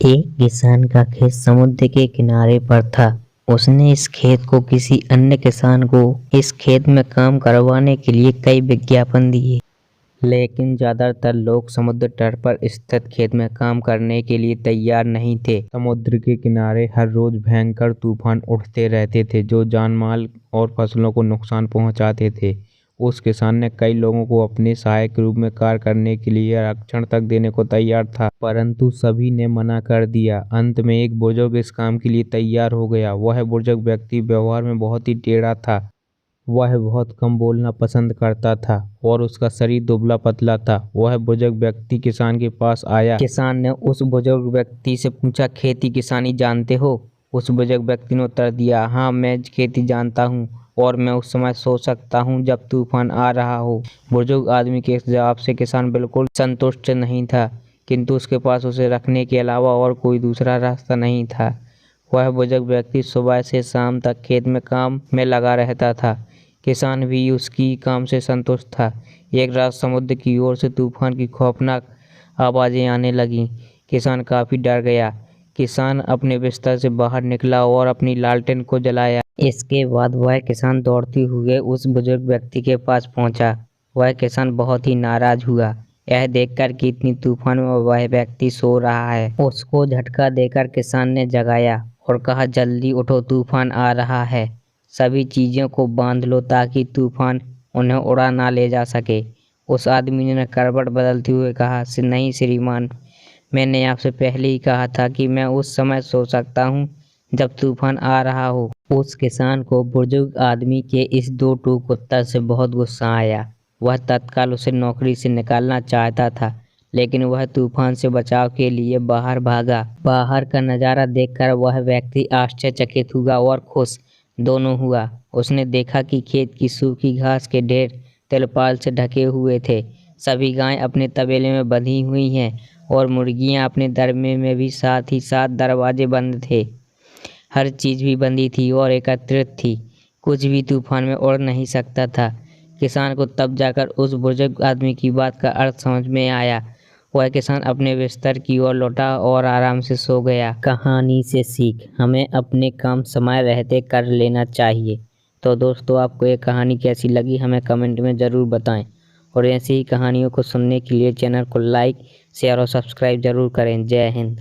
एक किसान का खेत समुद्र के किनारे पर था। उसने इस खेत को किसी अन्य किसान को इस खेत में काम करवाने के लिए कई विज्ञापन दिए, लेकिन ज्यादातर लोग समुद्र तट पर स्थित खेत में काम करने के लिए तैयार नहीं थे। समुद्र के किनारे हर रोज भयंकर तूफान उठते रहते थे जो जानमाल और फसलों को नुकसान पहुंचाते थे। उस किसान ने कई लोगों को अपने सहायक के रूप में कार्य करने के लिए आरक्षण तक देने को तैयार था, परंतु सभी ने मना कर दिया। अंत में एक बुजुर्ग इस काम के लिए तैयार हो गया। वह बुजुर्ग व्यक्ति व्यवहार में बहुत ही टेढ़ा था। वह बहुत कम बोलना पसंद करता था और उसका शरीर दुबला पतला था। वह बुजुर्ग व्यक्ति किसान के पास आया। किसान ने उस बुजुर्ग व्यक्ति से पूछा, खेती किसानी जानते हो? उस बुजुर्ग व्यक्ति ने उत्तर दिया, हाँ मैं खेती जानता हूँ और मैं उस समय सो सकता हूँ जब तूफान आ रहा हो। बुजुर्ग आदमी के इस जवाब से किसान बिल्कुल संतुष्ट नहीं था, किंतु उसके पास उसे रखने के अलावा और कोई दूसरा रास्ता नहीं था। वह बुजुर्ग व्यक्ति सुबह से शाम तक खेत में काम में लगा रहता था। किसान भी उसकी काम से संतुष्ट था। एक रात समुद्र की ओर से तूफान की खौफनाक आवाजें आने लगीं। किसान काफी डर गया। किसान अपने बिस्तर से बाहर निकला और अपनी लालटेन को जलाया। इसके बाद वह किसान दौड़ते हुए उस बुजुर्ग व्यक्ति के पास पहुंचा। वह किसान बहुत ही नाराज हुआ यह देखकर कि इतनी तूफान में वह व्यक्ति सो रहा है। उसको झटका देकर किसान ने जगाया और कहा, जल्दी उठो, तूफान आ रहा है। सभी चीजों को बांध लो ताकि तूफान उन्हें उड़ा ना ले जा सके। उस आदमी ने करवट बदलते हुए कहा, नहीं श्रीमान, मैंने आपसे पहले ही कहा था कि मैं उस समय सो सकता हूँ जब तूफान आ रहा हो। उस किसान को बुजुर्ग आदमी के इस दो टूक उत्तर से बहुत गुस्सा आया। वह तत्काल उसे नौकरी से निकालना चाहता था, लेकिन वह तूफान से बचाव के लिए बाहर भागा। बाहर का नजारा देखकर वह व्यक्ति आश्चर्यचकित हुआ और खुश दोनों हुआ। उसने देखा कि खेत की सूखी घास के ढेर तिरपाल से ढके हुए थे। सभी गायें अपने तबेले में बंधी हुई हैं और मुर्गियां अपने दरमे में भी, साथ ही साथ दरवाजे बंद थे। हर चीज भी बंदी थी और एकत्रित थी। कुछ भी तूफान में उड़ नहीं सकता था। किसान को तब जाकर उस बुजुर्ग आदमी की बात का अर्थ समझ में आया। वह किसान अपने बिस्तर की ओर लौटा और आराम से सो गया। कहानी से सीख, हमें अपने काम समय रहते कर लेना चाहिए। तो दोस्तों, आपको ये कहानी कैसी लगी हमें कमेंट में ज़रूर बताएं और ऐसी ही कहानियों को सुनने के लिए चैनल को लाइक, शेयर और सब्सक्राइब जरूर करें। जय हिंद।